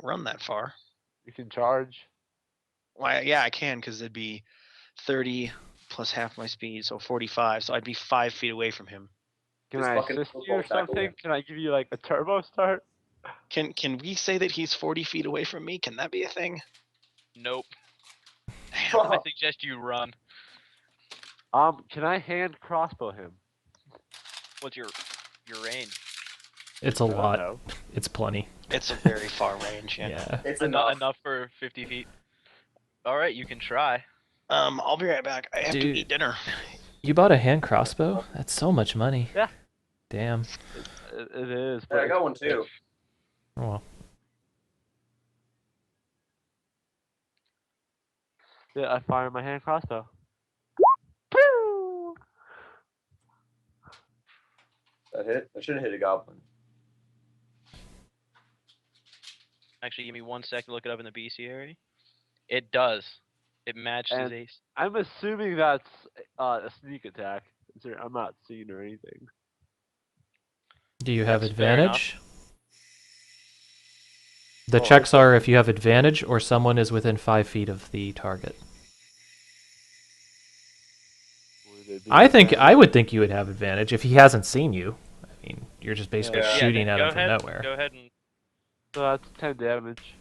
run that far. You can charge. Why? Yeah, I can because it'd be 30 plus half my speed, so 45. So I'd be 5 feet away from him. Can Just I fucking assist you or football tackle something? him. Can I give you like a turbo start? Can we say that he's 40 feet away from me? Can that be a thing? Nope. Damn. I suggest you run. Can I hand crossbow him? What's your range? It's a I don't lot. know. It's plenty. It's a very far range. Yeah. Yeah. It's Enough, enough. enough for 50 feet. All right, you can try. I'll be right back. I have to Dude. eat dinner. You bought a hand crossbow? That's so much money. Yeah. Damn. It is. Yeah, I got one too. Oh, well. Yeah, I fire my hand crossbow. Pew! That hit. I should have hit a goblin. Actually, give me 1 second to look it up in the bestiary. It does. It matched his And- ace. I'm assuming that's a sneak attack. I'm not seeing or anything. Do you have That's fair advantage? The Oh, checks okay. are if you have advantage or someone is within 5 feet of the target. I would think you would have advantage if he hasn't seen you. I mean, you're just basically Yeah. shooting then at go him from ahead, nowhere. Go ahead and So that's 10 damage.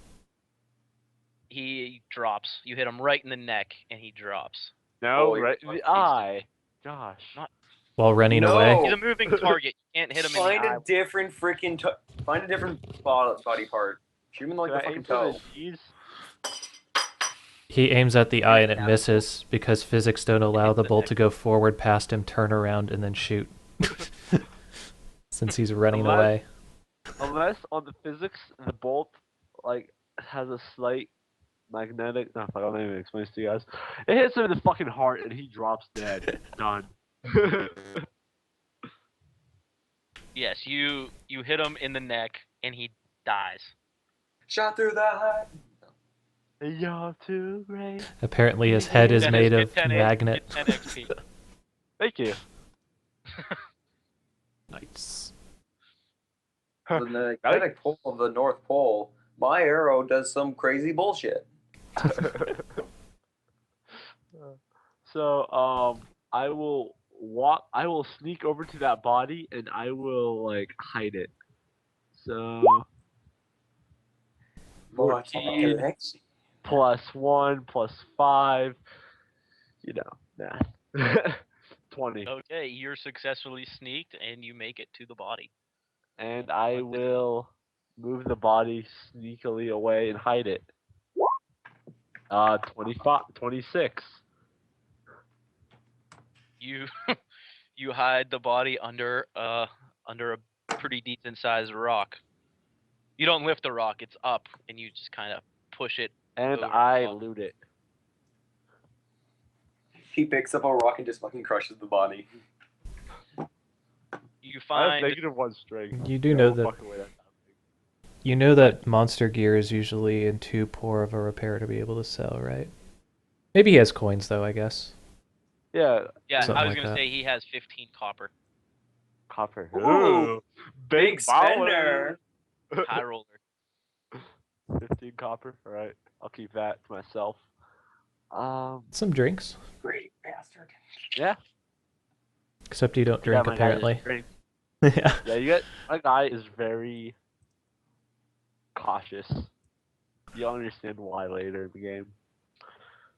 he drops. You hit him right in the neck, and he drops. No, Holy right in fuck. the eye. Gosh. Not- While running No. away. He's a moving target. You can't hit him in Find the eye. a different freaking. Find a different body part. Shoot him in like Can the I fucking aim for toe. the knees? He aims at the eye and it misses because physics don't allow the bolt to go forward past him, turn around, and then shoot. Since he's running Unless- away. Unless on the physics, the bolt like has a slight magnetic. No, I don't even explain this to you guys. It hits him in the fucking heart and he drops dead. Done. Yes, you hit him in the neck, and he dies. Shot through the heart. You're too great. Apparently his head is Dennis, made get of 10 magnet. Get 10 XP. Thank you. Nice. The magnetic pole of the North Pole. My arrow does some crazy bullshit. So I will walk. I will sneak over to that body and I will like hide it. So Oh, I can't 14 connect. plus 1 plus 5. You know, math. 20. Okay, you're successfully sneaked, and you make it to the body. And I will move the body sneakily away and hide it. 26. You you hide the body under a pretty decent sized rock. You don't lift the rock; it's up, and you just kind of push it. And over I the rock. loot it. He picks up a rock and just fucking crushes the body. You I have find -1 strength. You do know that Fuck away that you know that monster gear is usually in too poor of a repair to be able to sell, right? Maybe he has coins though, I guess. Yeah, yeah. something I was like gonna that. say he has 15 copper. copper. Ooh, big baller. spender. High roller. 15 copper. All right, I'll keep that to myself. Some drinks. Great bastard. Yeah. Except you don't Yeah, drink my guy is apparently. very- Yeah. Yeah, you get my guy is very cautious. You'll understand why later in the game.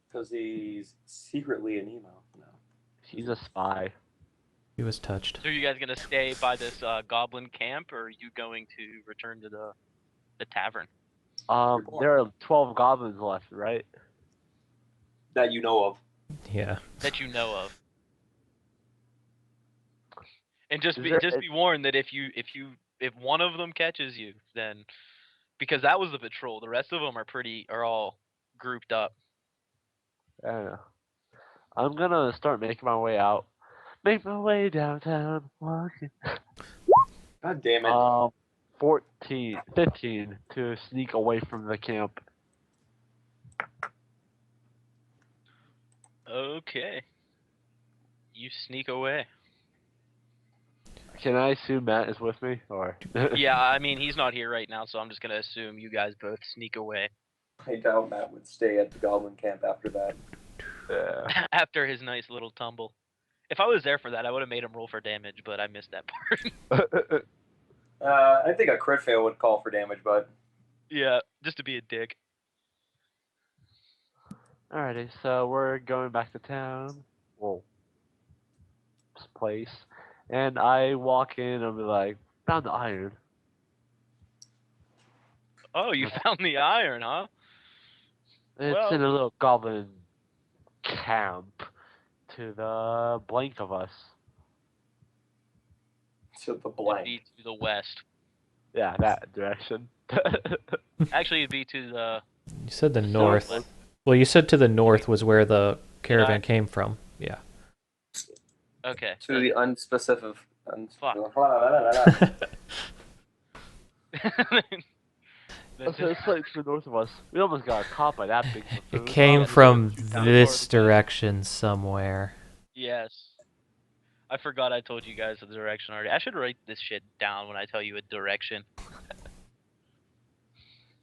Because he's secretly an emo. No. He's a spy. He was touched. So are you guys gonna stay by this goblin camp, or are you going to return to the tavern? There are 12 goblins left, right? That you know of. Yeah. That you know of? And just Is be there- be warned that if one of them catches you, then because that was the patrol, the rest of them are all grouped up. I don't know. I'm gonna start making my way out. Make my way downtown, walking. God damn it. 15 to sneak away from the camp. Okay. You sneak away. I Can I assume Matt is with me, or? Yeah, I mean he's not here right now, so I'm just gonna assume you guys both sneak away I doubt Matt would stay at the goblin camp after that. Yeah. after his nice little tumble. If I was there for that, I would have made him roll for damage, but I missed that part. I think a crit fail would call for damage, but Yeah, just to be a dick. Alrighty, so we're going back to town. Well, this place, and I walk in and be like, found the iron. Oh, you found the iron, huh? It's Well- in a little goblin camp to the blank of us. to the It'd blank. be to the west. Yeah, that direction. Actually, it'd be to the. You said the South. north. Well, you said to the north was where the caravan I? came from. Yeah. Okay. To the unspecific. Fuck. So it's like to the north of us. We almost got caught by that big It buffoon. came yeah, from down this toward the- direction somewhere. Yes. I forgot I told you guys the direction already. I should write this shit down when I tell you a direction.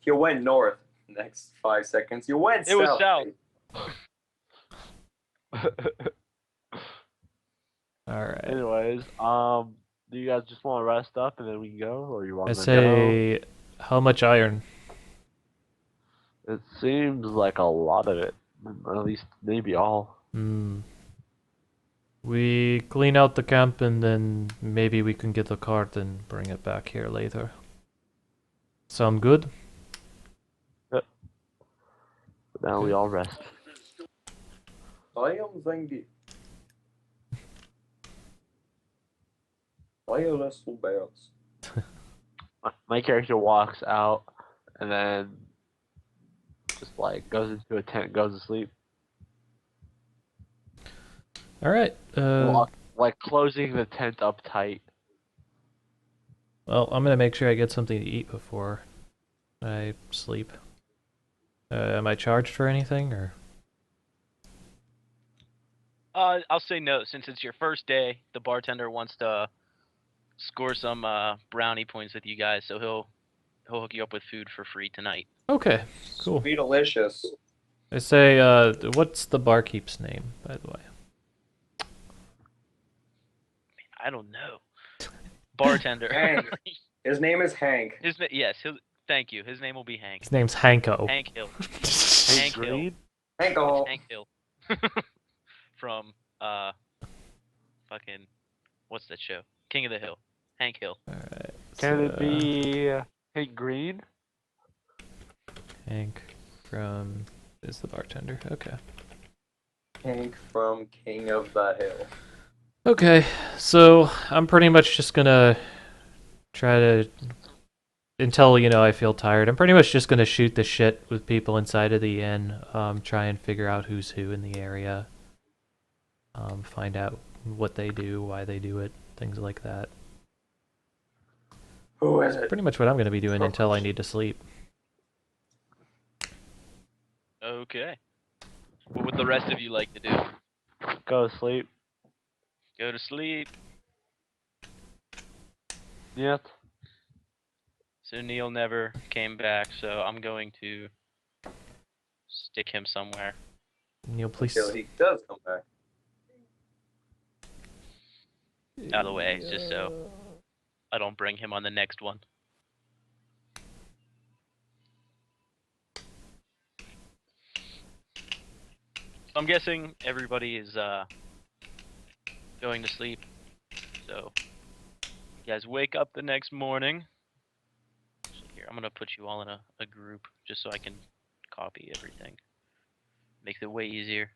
You went north. Next 5 seconds, you went It was south. south. All right. Anyways, do you guys just want to rest up and then we can go, or you want I to say, how much iron? go? It seems like a lot of it, at least maybe all. Hmm. We clean out the camp and then maybe we can get the cart and bring it back here later. Sound good? But now we all rest. I am thinking. Wireless bells. My character walks out and then just like goes into a tent, goes to sleep. All right. Like closing the tent up tight. Well, I'm gonna make sure I get something to eat before I sleep. Am I charged for anything, or? I'll say no. Since it's your first day, the bartender wants to score some brownie points with you guys, so he'll hook you up with food for free tonight. Okay, cool. Be delicious. I say, what's the barkeep's name, by the way? I don't know. Bartender. Hank. His name is Hank. Yes. Thank you. His name will be Hank. His name's Hanko. Hank Hill. Hank Hank Hill. Green? Hank. It's Hank Hill. From fucking what's that show? King of the Hill. Hank Hill. All right. Can it be Hank Green? Hank from is the bartender? Okay. Hank from King of the Hill. Okay, so I'm pretty much just gonna try to, until, I feel tired, I'm pretty much just gonna shoot the shit with people inside of the inn, try and figure out who's who in the area, find out what they do, why they do it, things like that. Who is it? Pretty much what I'm gonna be doing until I need to sleep. Okay. What would the rest of you like to do? Go to sleep. Go to sleep. Yep. So Neil never came back, so I'm going to stick him somewhere. Neil, please. Until he does come back. Out of the way, just so I don't bring him on the next one. I'm guessing everybody is going to sleep. So you guys wake up the next morning. So here, I'm gonna put you all in a group just so I can copy everything. Makes it way easier.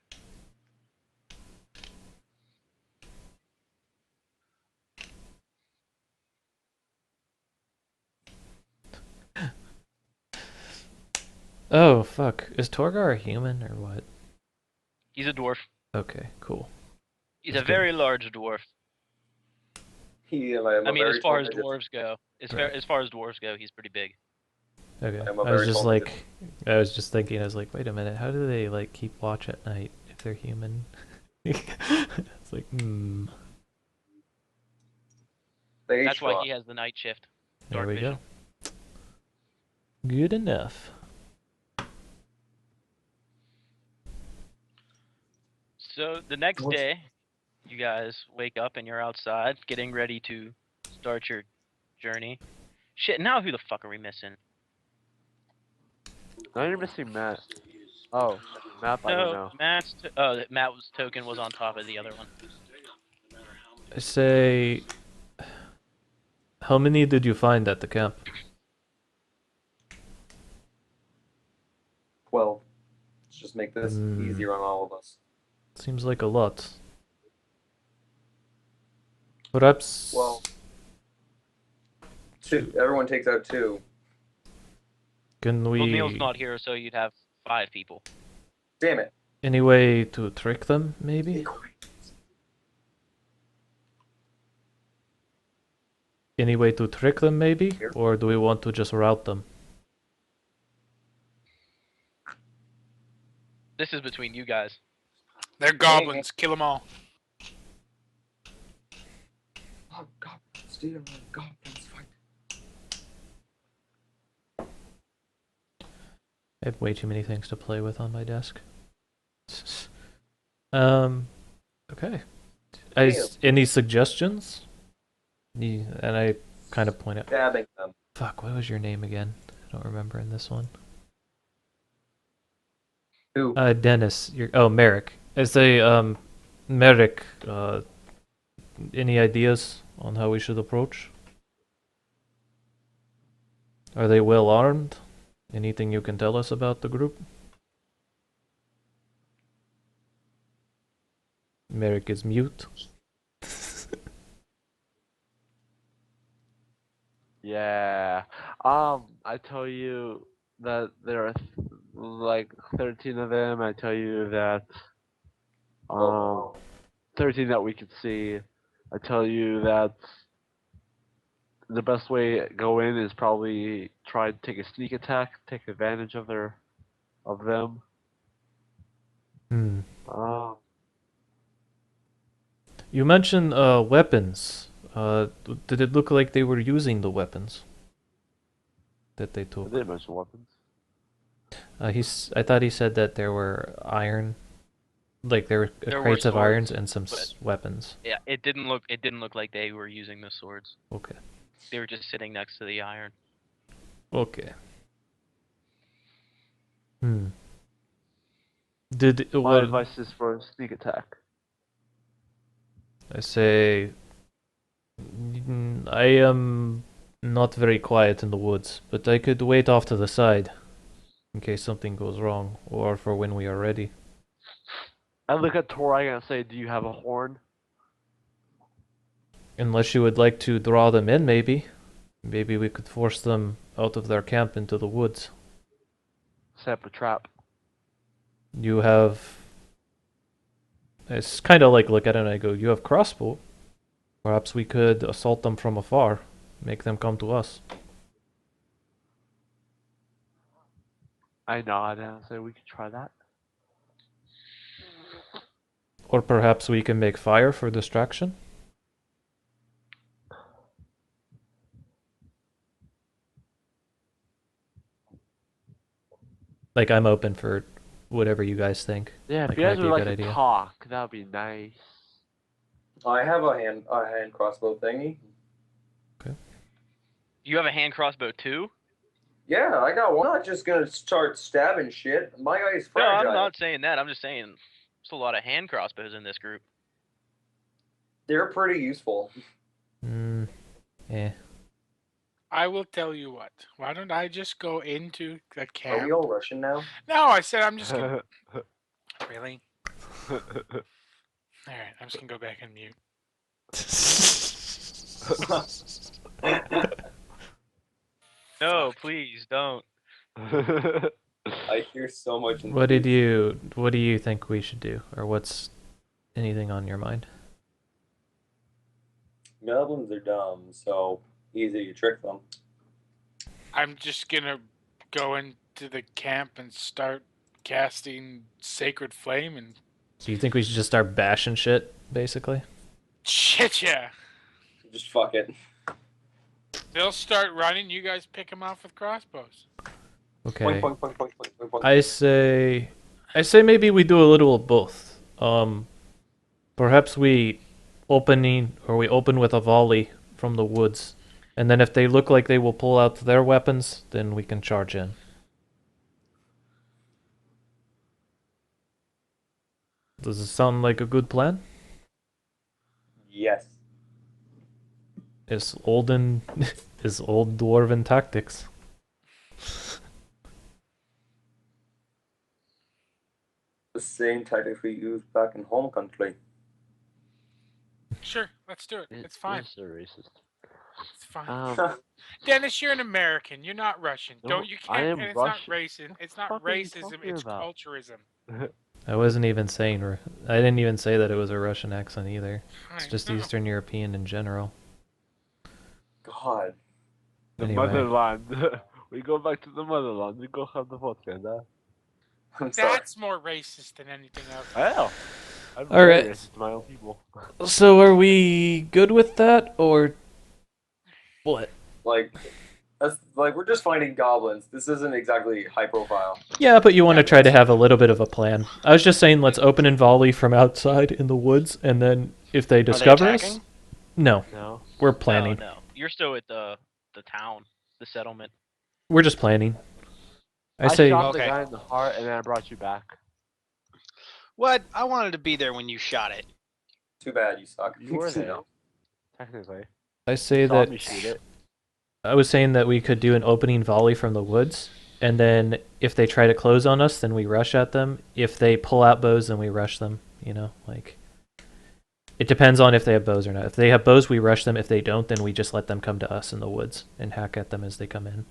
Oh, fuck. Is Torgar a human, or what? He's a dwarf. Okay, cool. He's That's a good. very large dwarf. I I mean, as far as dwarves go, Right. as far as dwarves go, he's pretty big. Okay. I'm a I was very just tall like, midget. I was just thinking, I was like, wait a minute, how do they, like, keep watch at night if they're human? It's like, They That's why truck. he has the night shift. There Dark we vision. go. Good enough. So the next What's- day, you guys wake up and you're outside, getting ready to start your journey. Shit, now who the fuck are we missing? Now you're missing Matt. Oh, map. I don't No, know. Matt's token was on top of the other one. I say, how many did you find at the camp? 12. Let's just make this Hmm. easier on all of us. Seems like a lot. Perhaps. Well, 2. Everyone takes out 2. Can Well, Neil's we? not here, so you'd have 5 people. Damn it. Any way to trick them? Maybe. Any way to trick them? Maybe. Here. Or do we want to just route them? This is between you guys. They're goblins. Kill them all. Oh, goblins, dear, goblins fight. I have way too many things to play with on my desk. Okay. Any suggestions? And I kind of point out. Stabbing them. Fuck, what was your name again? I don't remember in this one. Who? Dennis. Merrick. I say, Merrick, any ideas on how we should approach? Are they well armed? Anything you can tell us about the group? Merrick is mute. Yeah. I tell you that there are like 13 of them. I tell you that 13 that we can see. I tell you that the best way to go in is probably try to take a sneak attack, take advantage of them. Hmm. Uh, You mentioned weapons. Did it look like they were using the weapons that they I took? didn't mention weapons. I thought he said that there were iron, like there were There were crates of irons swords, and some but- weapons. Yeah, it didn't look like they were using the swords. Okay. They were just sitting next to the iron. Okay. Hmm. Did My what advice is for a sneak attack. I say? I am not very quiet in the woods, but I could wait off to the side in case something goes wrong, or for when we are ready. I look at Torai and say, "Do you have a horn?" Unless you would like to draw them in, maybe. Maybe we could force them out of their camp into the woods. Set up a trap. You have. It's kind of like look at it and I go, you have crossbow. Perhaps we could assault them from afar, make them come to us. I nod and I say, "We could try that." Or perhaps we can make fire for distraction. Like, I'm open for whatever you guys think. Yeah, if Like, you guys might be would a like good to idea. talk, that would be nice. I have a hand crossbow thingy. You have a hand crossbow too? Yeah, I got one. I'm not just gonna start stabbing shit. My guy's No, fragile. I'm not saying that. I'm just saying there's a lot of hand crossbows in this group. They're pretty useful. Eh. I will tell you what. Why don't I just go into the Are camp? we all Russian now? No, I said I'm just gonna. Really? All right, I'm just gonna go back and mute. No, please don't. I hear so much. What do you think we should do? Or what's anything on your mind? Goblins are dumb, so easy to trick them. I'm just gonna go into the camp and start casting Sacred Flame and So you think we should just start bashing shit, basically? shit, yeah. Just fuck it. They'll start running. You guys pick them off with crossbows. Okay. Boink, boink, boink, boink, boink, boink, boink. I say maybe we do a little of both. Perhaps we open with a volley from the woods, and then if they look like they will pull out their weapons, then we can charge in. Does it sound like a good plan? Yes. It's old dwarven tactics. The same tactics we used back in home country. Sure, let's do it. It's fine. It's a racist. It's fine. Dennis, you're an American. You're not Russian. No, Don't you I can't. am And it's Russian. not racist. What It's the not fuck are you racism. talking It's about? culturism. I wasn't even saying. I didn't even say that it was a Russian accent either. It's I just know. Eastern European in general. God. The Anyway. motherland. We go back to the motherland. We go have the vodka and that. I'm sorry. That's more racist than anything else. Well, I'm All very right. racist to my own people. So are we good with that, or what? Like, that's like we're just finding goblins. This isn't exactly high profile. Yeah, but you want to Yeah, try to have a little bit of a plan. I was just saying, let's open and volley from outside in the woods, and then if they Are they discover us, attacking? no, No. we're planning. No. You're still at the town, the settlement. We're just planning. I I say, shot the Okay. guy in the heart and then I brought you back. What? I wanted to be there when you shot it. Too bad you suck. You were there. No. Technically. I say Saw me that. shoot it. I was saying that we could do an opening volley from the woods, and then if they try to close on us, then we rush at them. If they pull out bows, then we rush them. You know, like it depends on if they have bows or not. If they have bows, we rush them. If they don't, then we just let them come to us in the woods and hack at them as they come in.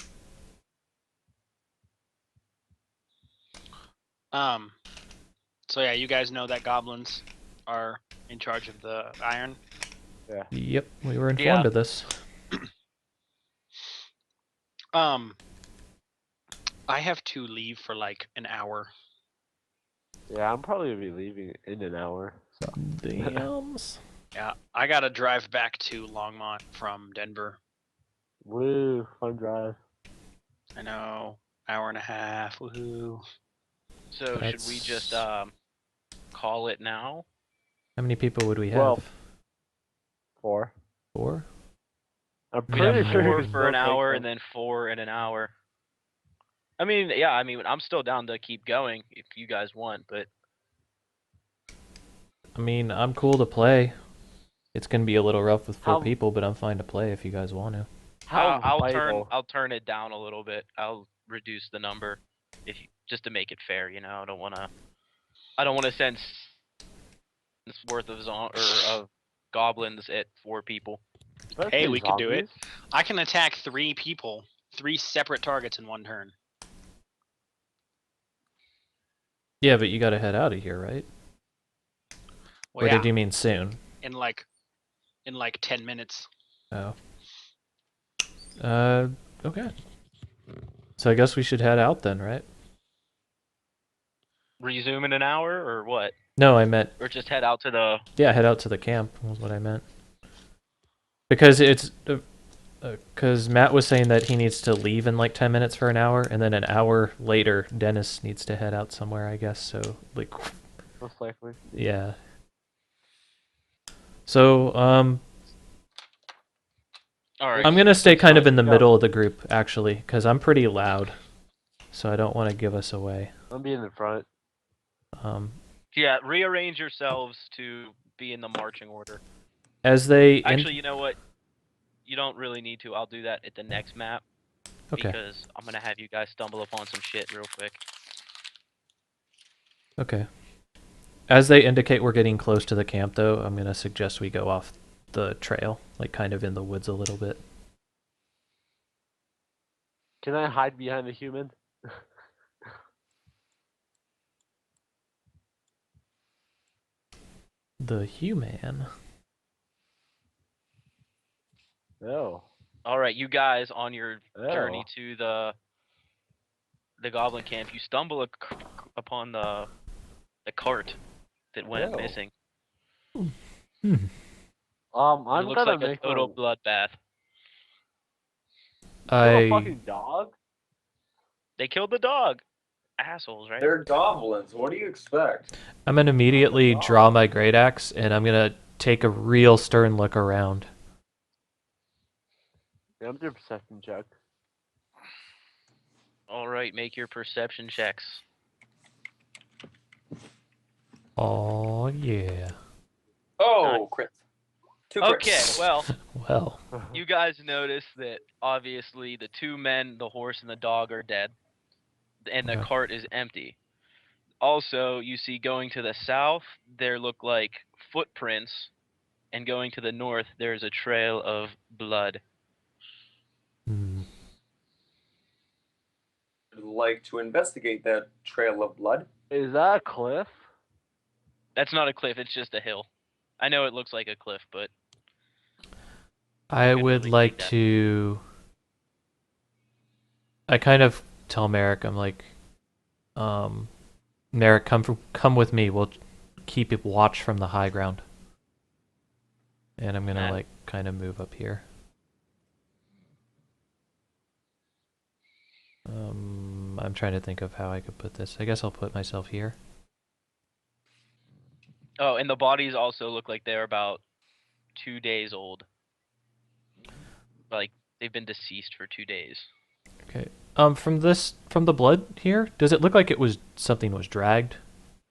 So yeah, you guys know that goblins are in charge of the iron. Yep, we were informed of this. I have to leave for like an hour. Yeah, I'm probably gonna be leaving in an hour. Dams. Yeah, I gotta drive back to Longmont from Denver. Woo, fun drive. I know, hour and a half. Woohoo! So should we just call it now? How many people would we have? Well, 4. 4? I'm We have pretty sure Four we can for an still take hour them. and then 4 in an hour. I mean, yeah, I'm still down to keep going if you guys want, but I mean, I'm cool to play. It's gonna be a little rough with 4 How- people, but I'm fine to play if you guys want to. How vital. I'll turn it down a little bit. I'll reduce the number just to make it fair, you know. I don't want to send worth of goblins at 4 people. Hey, we could do it. Zombies? I can attack 3 people, 3 separate targets in one turn. Yeah, but you gotta head out of here, right? Well, Or yeah, did you mean soon? in like 10 minutes. Oh. Okay. So I guess we should head out then, right? Resume in an hour or what? No, I meant, Or just head out to the head out to the camp was what I meant. Because because Matt was saying that he needs to leave in like 10 minutes for an hour, and then an hour later, Dennis needs to head out somewhere, I guess. So, like, Most likely. yeah. So, All right. I'm gonna stay kind of in the Yeah. middle of the group, actually, because I'm pretty loud. So I don't want to give us away. I'm being in front. Yeah, rearrange yourselves to be in the marching order. As they... Actually, you know what? You don't really need to. I'll do that at the next map. Okay. Because I'm going to have you guys stumble upon some shit real quick. Okay. As they indicate we're getting close to the camp, though, I'm going to suggest we go off the trail, like kind of in the woods a little bit. Can I hide behind a human? The human. No. All right, you guys on your journey Oh. to the goblin camp, you stumble upon the cart that went Oh. missing. Hmm. It I'm looks gonna like a make total my, bloodbath. Kill a I fucking dog? They killed the dog. Assholes, right? They're goblins. What do you expect? I'm gonna immediately dog. draw my great axe, and I'm gonna take a real stern look around. Yeah, I'm doing a perception check. All right, make your perception checks. Oh yeah. Oh, crit. 2 crits. Okay, well, Well, you guys notice that obviously the two men, the horse and the dog, are dead, and the Okay. cart is empty. Also, you see going to the south, there look like footprints, and going to the north, there's a trail of blood. hmm. I'd like to investigate that trail of blood. Is that a cliff? That's not a cliff, it's just a hill. I know it looks like a cliff, but I couldn't would really see like that. to. I kind of tell Merrick, I'm like, Merrick, come with me. We'll keep it watch from the high ground. And I'm gonna Man. like kind of move up here. I'm trying to think of how I could put this. I guess I'll put myself here. Oh, and the bodies also look like they're about 2 days old. Like, they've been deceased for 2 days. Okay. From the blood here, does it look like something was dragged,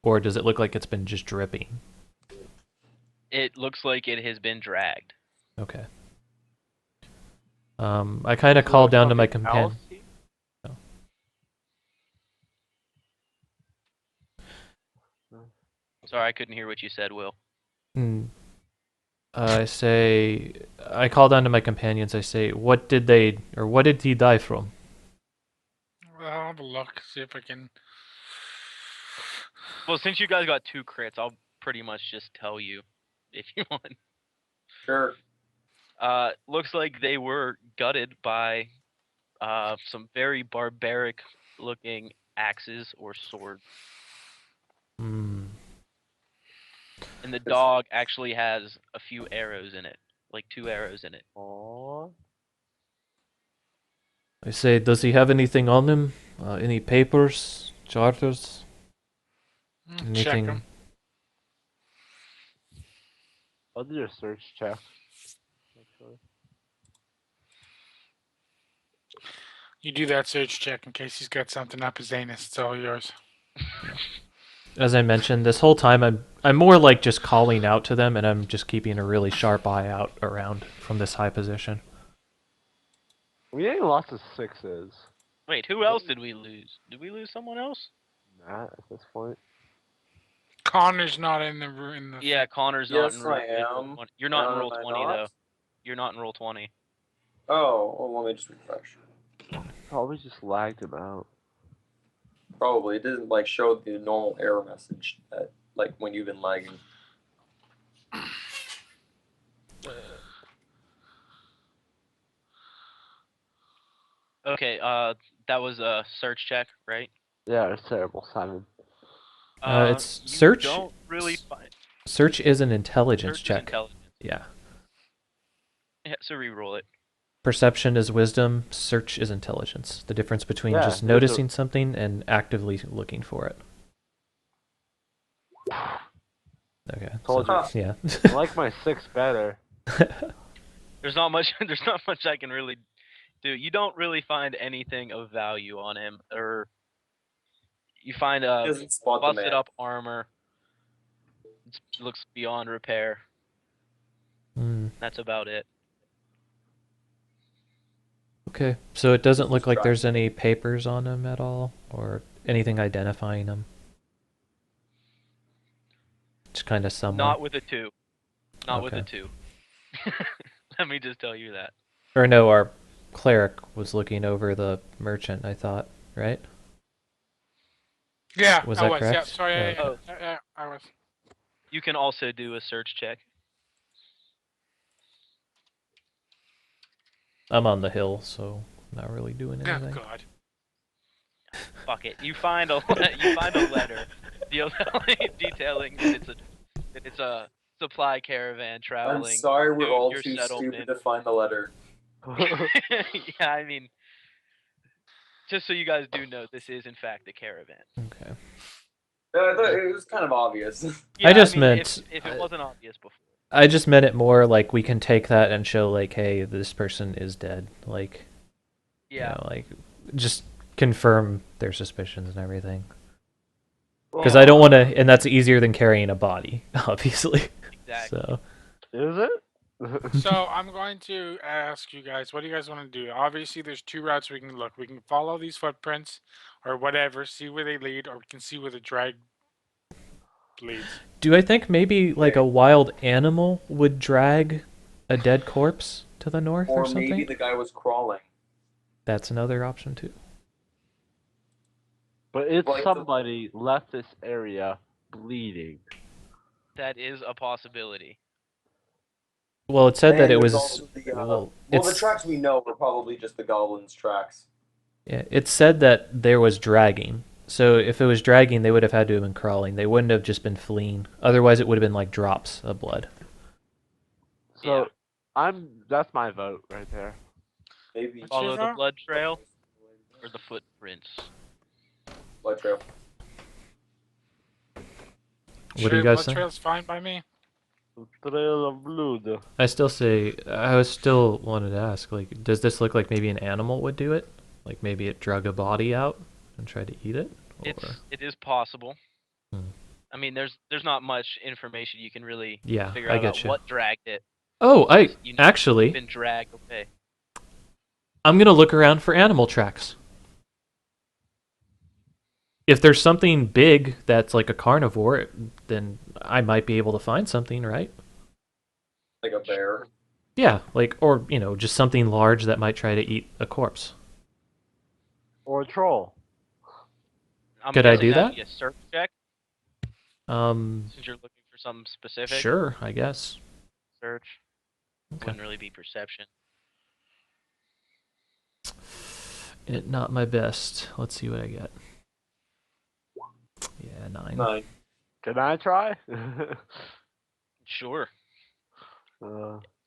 or does it look like it's been just dripping? It looks like it has been dragged. Okay. I kind of called down to my companion. Sorry, I couldn't hear what you said, Will. I call down to my companions. I say, what did he die from? Well, I'll have a look, see if I can. Well, since you guys got 2 crits, I'll pretty much just tell you if you want. Sure. Looks like they were gutted by some very barbaric looking axes or swords. Hmm. And the dog actually has a few arrows in it, like 2 arrows in it. Aww. I say, does he have anything on him? Any papers, charters, Check anything? them. I'll do a search check. Actually. You do that search check in case he's got something up his anus. It's all yours. As I mentioned, this whole time I'm more like just calling out to them, and I'm just keeping a really sharp eye out around from this high position. We ain't lost of 6s. Wait, who else did we lose? Did we lose someone else? Matt, at this point. Connor's not in the room. Yeah, Connor's not in Yes, roll, I in roll am. 20. You're not in roll Am I 20 not? though. You're not in roll 20. Oh, well, let me just refresh. Probably just lagged him out. Probably. It didn't, like, show the normal error message that, like, when you've been lagging. Okay, that was a search check, right? Yeah, it's terrible, Simon. It's you search. Don't really find Search is an intelligence search is check. intelligence. Yeah. Yeah, so re-roll it. Perception is wisdom. Search is intelligence. The difference between Yeah, just there's a- noticing something and actively looking for it. Okay. Told so, you. yeah. I like my 6 better. There's not much. There's not much I can really do. You don't really find anything of value on him, or you find He doesn't spot the busted man. up armor. It looks beyond repair. Hmm. That's about it. Okay. So it doesn't look Just like try. there's any papers on him at all, or anything identifying him. Just kind of someone. Not with a 2. Not with a Okay. 2. Let me just tell you that. Or no, our cleric was looking over the merchant, I thought, right? Yeah, Was I that was. Yeah, correct? sorry. Oh, Yeah, yeah, I was. You can also do a search check. I'm on the hill, so I'm not really doing Oh anything. God. Fuck it. You find a letter detailing that it's a supply caravan I'm traveling sorry, we're to all your too settlement. stupid to find the letter. Yeah, I mean, just so you guys do know, this is in fact a caravan. Okay. It was kind of obvious. Yeah, just I mean, meant- if it wasn't obvious before. I just meant it more like we can take that and show like, hey, this person is dead. Like, you Yeah. know, like just confirm their suspicions and everything. Because Well, I don't want to, and that's easier than carrying a body, obviously. Exactly. So is it? So I'm going to ask you guys, what do you guys want to do? Obviously, there's two routes we can look. We can follow these footprints, or whatever, see where they lead, or we can see where the drag leads. do I think maybe like Okay. a wild animal would drag a dead corpse to the north or Or something? maybe the guy was crawling. That's another option too. But if Like the- somebody left this area bleeding, That is a possibility. Well, it said that And it there's was. also the, well, the it's, tracks we know are probably just the goblins' tracks. yeah, it said that there was dragging. So if it was dragging, they would have had to have been crawling. They wouldn't have just been fleeing. Otherwise, it would have been like drops of blood. so Yeah. that's my vote right there. Maybe What's Follow your the vote? blood trail or the footprints. blood trail. What do you Sure, guys blood think? trail's fine by me. Trail of blood. I still say I was still wanted to ask, like, does this look like maybe an animal would do it? Like maybe it drug a body out and tried to eat it? Or... It is possible. Hmm. I mean, there's not much information you can really Yeah, figure I out get about you. what dragged it. Oh, I Just, you know, actually, been dragged away. I'm gonna look around for animal tracks. If there's something big that's like a carnivore, then I might be able to find something, right? Like a bear. Yeah, like, or, you know, just something large that might try to eat a corpse. Or a troll. I'm Could I guessing do that'd that? be a search check since you're looking for something specific. Sure, I guess. Search. Okay. Wouldn't really be perception. Not my best. Let's see what I get. Yeah, 9. 9. Can I try? Sure.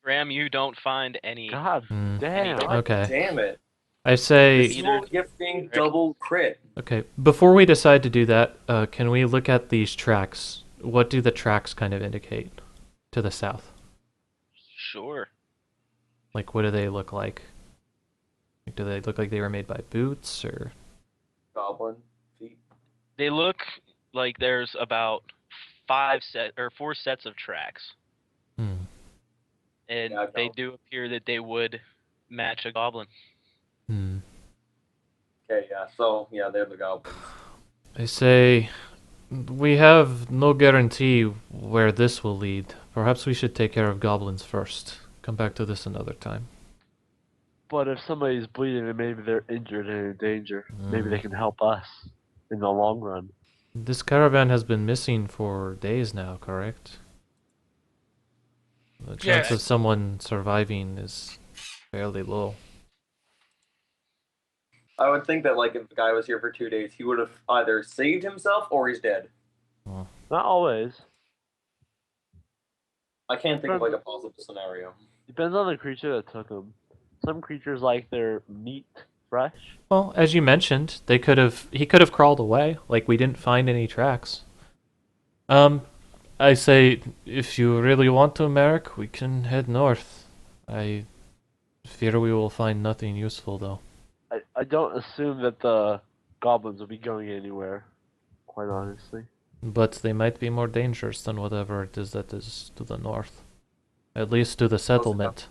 Graham, you don't find any. God damn. God Okay. damn it. I say, This little gifting double crit. okay, before we decide to do that, can we look at these tracks? What do the tracks kind of indicate to the south? Sure. Like, what do they look like? Like, do they look like they were made by boots, or? Goblin feet. They look like there's about 4 sets of tracks, Hmm. and Yeah, they go. do appear that they would match a goblin. Hmm. Okay, yeah. So, yeah, they're the goblins. I say, we have no guarantee where this will lead. Perhaps we should take care of goblins first. Come back to this another time. But if somebody's bleeding and maybe they're injured and in danger, maybe Mm. they can help us in the long run. This caravan has been missing for days now, correct? The chance Yes. of someone surviving is fairly low. I would think that, like, if the guy was here for 2 days, he would have either saved himself or he's dead. Not always. I can't think of, like, a possible scenario. Depends on the creature that took them. Some creatures like their meat fresh. Well, as you mentioned, he could have crawled away. Like, we didn't find any tracks. I say, if you really want to, Merrick, we can head north. I fear we will find nothing useful, though. I don't assume that the goblins will be going anywhere, quite honestly. But they might be more dangerous than whatever it is that is to the north. At least to the settlement.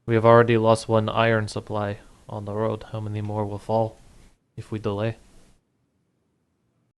We have already lost 1 iron supply on the road. How many more will fall if we delay?